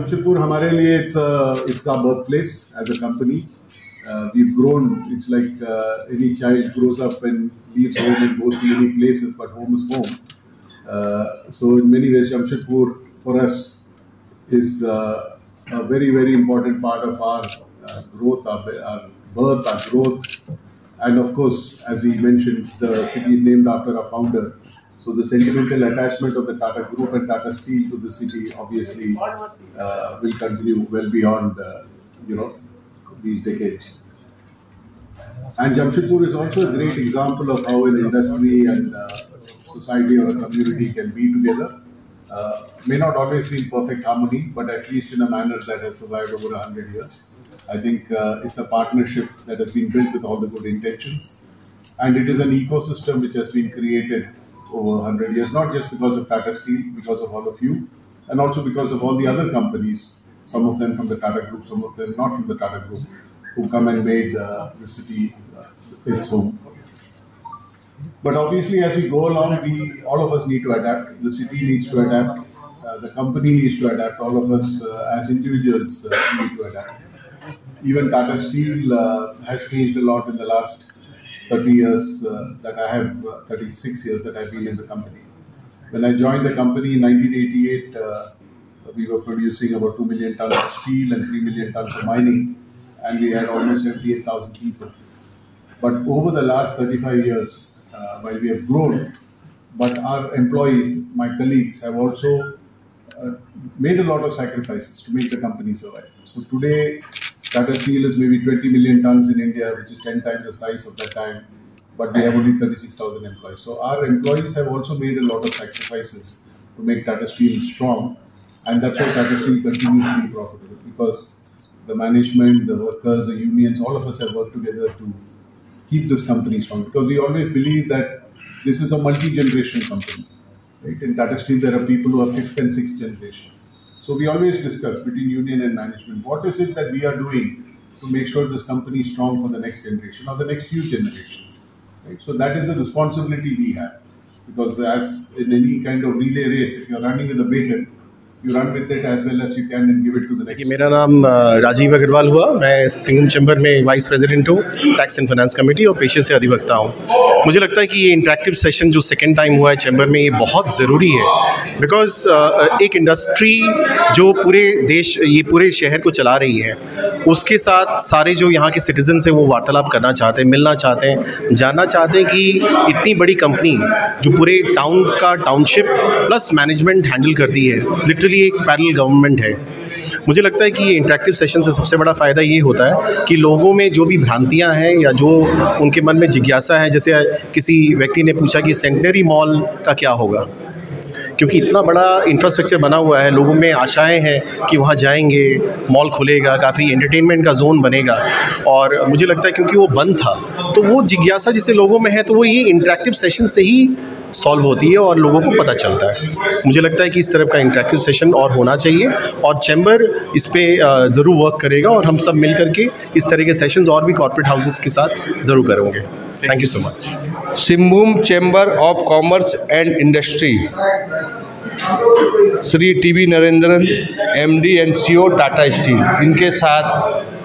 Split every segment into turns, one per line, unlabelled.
Jamshedpur हमारे लिए it's our birthplace as a company. We've grown. It's like any child grows up and leaves home and goes to many places, but home is home. So in many ways, Jamshedpur for us is a very, very important part of our growth, our birth, our growth. And of course, as we mentioned, the city is named after our founder. So the sentimental attachment of the Tata Group and Tata Steel to the city obviously will continue well beyond, these decades. And Jamshedpur is also a great example of how an industry and society or a community can be together. May not always be in perfect harmony, but at least in a manner that has survived over 100 years. I think it's a partnership that has been built with all the good intentions. And it is an ecosystem which has been created over 100 years, not just because of Tata Steel, because of all of you, and also because of all the other companies, some of them from the Tata Group, some of them not from the Tata Group, who come and made the city its home. But obviously, as we go along, all of us need to adapt. The city needs to adapt. The company needs to adapt. All of us as individuals need to adapt. Even Tata Steel has changed a lot in the last 30 years 36 years that I've been in the company. When I joined the company in 1988, we were producing about 2 million tons of steel and 3 million tons of mining, and we had almost 78,000 people. But over the last 35 years, while we have grown, but our employees, my colleagues, have also made a lot of sacrifices to make the company survive. So today, Tata Steel is maybe 20 million tons in India, which is 10 times the size of that time, but we have only 36,000 employees. So our employees have also made a lot of sacrifices to make Tata Steel strong, and that's why Tata Steel continues to be profitable, because the management, the workers, the unions, all of us have worked together to keep this company strong, because we always believe that this is a multi-generation company. Right? In Tata Steel, there are people who are 5th and 6th generation. So we always discuss between union and management, what is it that we are doing to make sure this company is strong for the next generation or the next few generations. Right? So that is a responsibility we have, because as in any kind of relay race, if you are running with a baton, you run with it as well as you can and give it to the next.
मेरा नाम राजीव अग्रवाल हुआ, मैं Singham chamber में vice president हूँ, tax and finance committee, और पेशे से अधिवक्ता हूँ। मुझे लगता है कि ये इंटरेक्टिव सेशन जो सेकंड टाइम हुआ है चैम्बर में, ये बहुत ज़रूरी है, बिकॉज एक इंडस्ट्री जो पूरे देश, ये पूरे शहर को चला रही है, उसके साथ सारे जो यहाँ के सिटीजन्स हैं वो वार्तालाप करना चाहते हैं, मिलना चाहते हैं, जानना चाहते हैं कि इतनी बड़ी कंपनी जो पूरे टाउन का टाउनशिप प्लस मैनेजमेंट हैंडल करती है, लिटरली एक पैरेलल गवर्नमेंट है। मुझे लगता है कि ये इंटरेक्टिव सेशन से सबसे बड़ा फ़ायदा ये होता है कि लोगों में जो भी भ्रांतियाँ हैं या जो उनके मन में जिज्ञासा है, जैसे किसी व्यक्ति ने पूछा कि सेंटेनरी मॉल का क्या होगा, क्योंकि इतना बड़ा इंफ्रास्ट्रक्चर बना हुआ है, लोगों में आशाएं हैं कि वहाँ जाएंगे, मॉल खुलेगा, काफ़ी एंटरटेनमेंट का जोन बनेगा, और मुझे लगता है क्योंकि वो बंद था, तो वो जिज्ञासा जिसे लोगों में है, तो वो ये इंटरेक्टिव सेशन से ही सॉल्व होती है और लोगों को पता चलता है। मुझे लगता है कि इस तरह का इंटरेक्टिव सेशन और होना चाहिए, और चैम्बर इस पर ज़रूर वर्क करेगा, और हम सब मिल करके इस तरह के सेशंस और भी कॉर्पोरेट हाउसेस के साथ ज़रूर करेंगे। Thank you so much.
Singhbhum chamber of commerce and industry, Shri TV Narendran, MD and CEO Tata steel, इनके साथ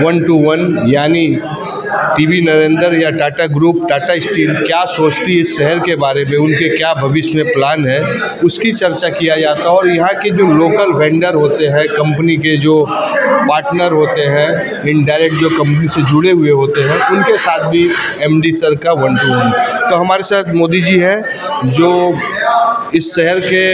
1 to 1 यानी टीवी नरेंद्र या टाटा ग्रुप, टाटा स्टील क्या सोचती है इस शहर के बारे में, उनके क्या भविष्य में प्लान है, उसकी चर्चा किया जाता है। और यहाँ के जो लोकल वेंडर होते हैं, कंपनी के जो पार्टनर होते हैं, इनडायरेक्ट जो कंपनी से जुड़े हुए होते हैं, उनके साथ भी एमडी सर का 1 to 1। तो हमारे साथ मोदी जी हैं जो इस शहर के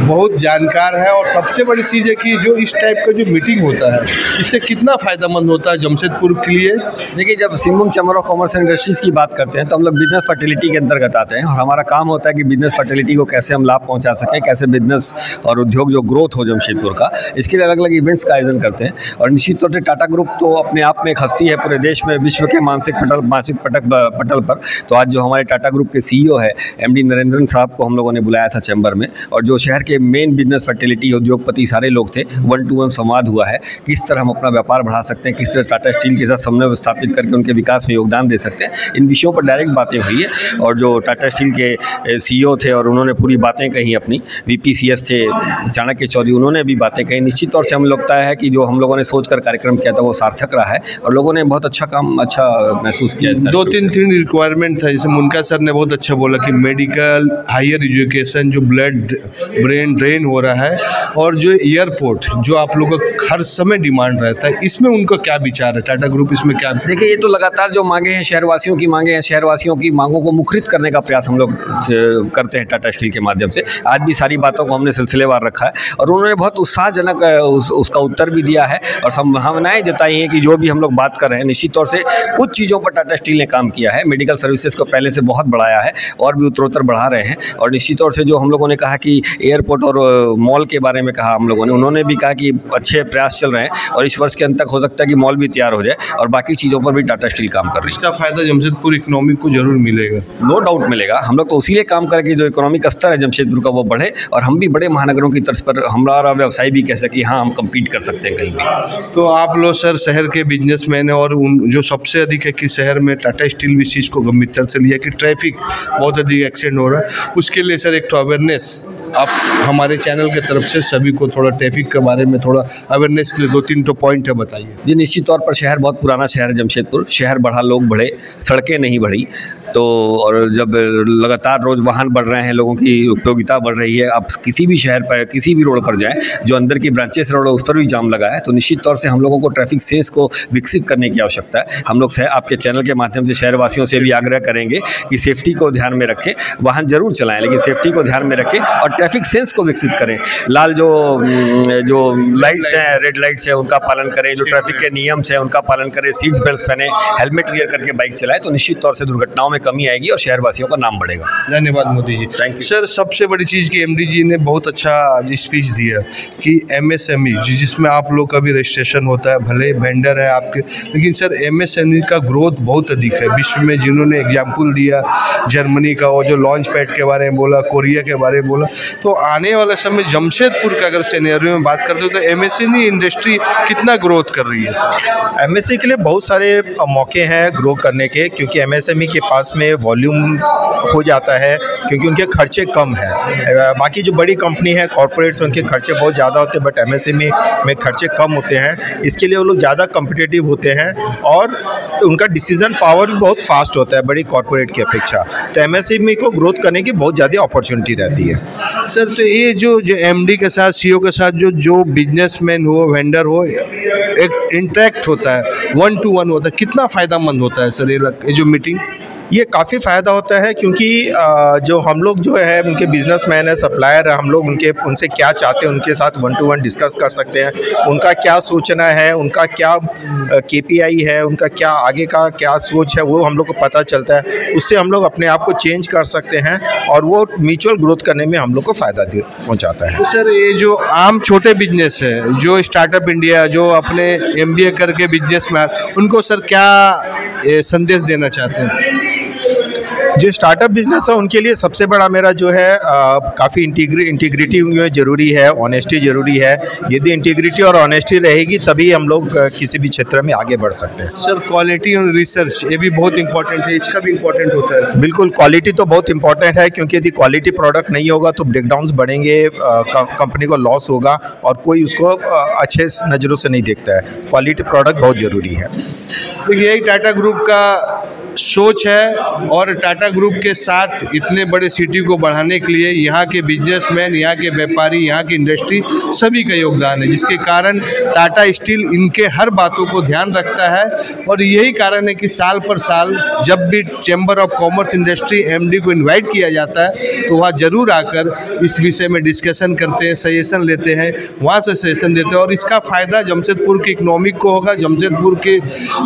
बहुत जानकार है, और सबसे बड़ी चीज़ है कि जो इस टाइप का जो मीटिंग होता है, इससे कितना फ़ायदेमंद होता है जमशेदपुर के लिए।
देखिए, जब Singhbhum chamber of commerce and industries की बात करते हैं तो हम लोग बिजनेस फर्टिलिटी के अंतर्गत आते हैं, और हमारा काम होता है कि बिजनेस फर्टिलिटी को कैसे हम लाभ पहुंचा सकें, कैसे बिजनेस और उद्योग जो ग्रोथ हो जमशेदपुर का, इसके लिए अलग अलग इवेंट्स का आयोजन करते हैं। और निश्चित तौर पर टाटा ग्रुप तो अपने आप में एक हस्ती है पूरे देश में, विश्व के मानसिक पटल पर। तो आज जो हमारे टाटा ग्रुप के CEO है MD नरेंद्रन साहब को हम लोगों ने बुलाया था चैम्बर में, और जो शहर के मेन बिजनेस फर्टिलिटी उद्योगपति सारे लोग थे। 1-to-1 संवाद हुआ है, किस तरह हम अपना व्यापार बढ़ा सकते हैं, किस तरह टाटा स्टील के साथ समन्वय स्थापित करके उनके विकास में योगदान दे सकते हैं। इन विषयों पर डायरेक्ट बातें हुई है और जो टाटा स्टील के CEO थे और उन्होंने पूरी बातें कही, अपनी VPCS थे चाणक्य चौधरी, उन्होंने भी बातें कही। निश्चित तौर से हमें लगता है कि जो हम लोगों ने सोचकर कार्यक्रम किया था वो सार्थक रहा है और लोगों ने बहुत अच्छा महसूस किया।
2-3 रिक्वायरमेंट था, जैसे मुनका सर ने बहुत अच्छा बोला कि मेडिकल, हायर एजुकेशन, जो ब्लड ब्रेन ड्रेन हो रहा है, और जो एयरपोर्ट जो आप लोगों का हर समय डिमांड रहता है, इसमें उनको क्या विचार है? टाटा ग्रुप इसमें क्या?
देखिए, ये तो लगातार जो मांगे हैं शहरवासियों की मांगे हैं, शहरवासियों की मांगों को मुखरित करने का प्रयास हम लोग करते हैं टाटा स्टील के माध्यम से। आज भी सारी बातों को हमने सिलसिलेवार रखा है और उन्होंने बहुत उत्साहजनक उसका उत्तर भी दिया है और संभावनाएं जताई हैं कि जो भी हम लोग बात कर रहे हैं, निश्चित तौर से कुछ चीज़ों पर टाटा स्टील ने काम किया है। मेडिकल सर्विसेज को पहले से बहुत बढ़ाया है और भी उत्तरोत्तर बढ़ा रहे हैं। और निश्चित तौर से जो हम लोगों ने कहा कि एयरपोर्ट और मॉल के बारे में कहा हम लोगों ने, उन्होंने भी कहा कि अच्छे प्रयास चल रहे हैं और इस वर्ष के अंत तक हो सकता है कि मॉल भी तैयार हो जाए और बाकी चीज़ों पर भी टाटा स्टील काम कर रही है।
इसका फायदा जमशेदपुर इकोनॉमी को जरूर मिलेगा,
नो डाउट मिलेगा। हम लोग तो उसी लिए काम करें कि जो इकोनॉमिक स्तर है जमशेदपुर का वो बढ़े और हम भी बड़े महानगरों की तर्ज पर हमारा व्यवसाय भी कह सके हाँ हम कम्पीट कर सकते हैं कहीं भी।
तो आप लोग सर शहर के बिजनेसमैन हैं और उन जो सबसे अधिक है कि शहर में टाटा स्टील भी चीज़ को गंभीरता से लिया कि ट्रैफिक बहुत अधिक एक्सीडेंट हो रहा है, उसके लिए सर एक तो अवेयरनेस आप हमारे चैनल के तरफ से सभी को थोड़ा ट्रैफिक के बारे में थोड़ा अवेयरनेस के लिए 2-3 तो पॉइंट है, बताइए।
जी, निश्चित तौर पर शहर बहुत पुराना शहर है जमशेदपुर। शहर बढ़ा, लोग बढ़े, सड़कें नहीं बढ़ी। तो और जब लगातार रोज़ वाहन बढ़ रहे हैं, लोगों की उपयोगिता बढ़ रही है, आप किसी भी शहर पर किसी भी रोड पर जाएं, जो अंदर की ब्रांचेस रोड है उस पर भी जाम लगा है। तो निश्चित तौर से हम लोगों को ट्रैफिक सेंस को विकसित करने की आवश्यकता है। हम लोग आपके चैनल के माध्यम से शहरवासियों से भी आग्रह करेंगे कि सेफ्टी को ध्यान में रखें, वाहन जरूर चलाएं लेकिन सेफ्टी को ध्यान में रखें और ट्रैफिक सेंस को विकसित करें। लाल जो लाइट्स हैं, रेड लाइट्स हैं, उनका पालन करें, जो ट्रैफिक के नियम्स हैं उनका पालन करें, सीट्स बेल्ट पहने, हेलमेट वियर करके बाइक चलाएं, तो निश्चित तौर से दुर्घटनाओं में कमी आएगी और शहरवासियों का नाम बढ़ेगा।
धन्यवाद Modi ji.
Thank you
sir. सबसे बड़ी चीज़ की MD जी ने बहुत अच्छा स्पीच दिया कि MSME जिसमें आप लोग का भी रजिस्ट्रेशन होता है, भले वेंडर है आपके, लेकिन सर MSME का ग्रोथ बहुत अधिक है विश्व में। जिन्होंने एग्जाम्पल दिया जर्मनी का, वो जो लॉन्च पैड के बारे में बोला, कोरिया के बारे में बोला, तो आने वाला समय जमशेदपुर का अगर सिनेरियो में बात करते हो तो MSME इंडस्ट्री कितना ग्रोथ कर रही है सर?
MSME के लिए बहुत सारे मौके हैं ग्रो करने के, क्योंकि MSME के पास में वॉल्यूम हो जाता है, क्योंकि उनके खर्चे कम हैं। बाकी जो बड़ी कंपनी है, कॉर्पोरेट्स, उनके खर्चे बहुत ज़्यादा होते हैं, बट MSME में खर्चे कम होते हैं। इसके लिए वो लोग ज़्यादा कम्पिटिटिव होते हैं और उनका डिसीजन पावर भी बहुत फास्ट होता है बड़ी कॉर्पोरेट की अपेक्षा। तो MSME को ग्रोथ करने की बहुत ज़्यादा अपॉर्चुनिटी रहती है
सर। तो ये जो MD के साथ, CEO के साथ जो बिजनेसमैन हो, वेंडर हो, एक इंटरेक्ट होता है, 1-to-1 होता है, कितना फ़ायदेमंद होता है सर ये जो मीटिंग?
ये काफ़ी फ़ायदा होता है, क्योंकि जो हम लोग जो है उनके बिजनेसमैन है, सप्लायर है, हम लोग उनसे क्या चाहते हैं उनके साथ 1-to-1 डिस्कस कर सकते हैं। उनका क्या सोचना है, उनका क्या KPI है, उनका क्या आगे का क्या सोच है, वो हम लोग को पता चलता है। उससे हम लोग अपने आप को चेंज कर सकते हैं और वो म्यूचुअल ग्रोथ करने में हम लोग को फ़ायदा पहुँचाता है।
तो सर ये जो आम छोटे बिजनेस है, जो स्टार्टअप इंडिया, जो अपने MBA करके बिजनेस में, उनको सर क्या संदेश देना चाहते हैं?
जो स्टार्टअप बिजनेस है उनके लिए सबसे बड़ा मेरा जो है काफ़ी इंटीग्रिटी ज़रूरी है, ऑनेस्टी ज़रूरी है। यदि इंटीग्रिटी और ऑनेस्टी रहेगी तभी हम लोग किसी भी क्षेत्र में आगे बढ़ सकते हैं।
सर क्वालिटी और रिसर्च ये भी बहुत इंपॉर्टेंट है, इसका भी इंपॉर्टेंट होता है।
बिल्कुल, क्वालिटी तो बहुत इंपॉर्टेंट है, क्योंकि यदि क्वालिटी प्रोडक्ट नहीं होगा तो ब्रेकडाउन्स बढ़ेंगे, कंपनी को लॉस होगा और कोई उसको अच्छे नज़रों से नहीं देखता है। क्वालिटी प्रोडक्ट बहुत ज़रूरी है।
देखिए यही टाटा ग्रुप का सोच है और टाटा ग्रुप के साथ इतने बड़े सिटी को बढ़ाने के लिए यहाँ के बिजनेसमैन, यहाँ के व्यापारी, यहाँ की इंडस्ट्री सभी का योगदान है, जिसके कारण टाटा स्टील इनके हर बातों को ध्यान रखता है। और यही कारण है कि साल पर साल जब भी chamber of commerce industry MD को इन्वाइट किया जाता है तो वहाँ ज़रूर आकर इस विषय में डिस्कशन करते हैं, सजेशन लेते हैं, वहाँ से सजेशन देते हैं और इसका फ़ायदा जमशेदपुर के इकोनॉमिक को होगा, जमशेदपुर के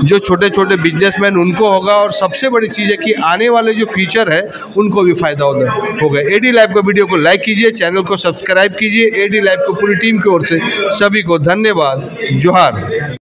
जो छोटे छोटे बिजनेसमैन उनको होगा और सबसे बड़ी चीज़ है कि आने वाले जो फ्यूचर है उनको भी फायदा होगा। AD लाइव का वीडियो को लाइक कीजिए, चैनल को सब्सक्राइब कीजिए। AD लाइव को पूरी टीम की ओर से सभी को धन्यवाद। जोहार।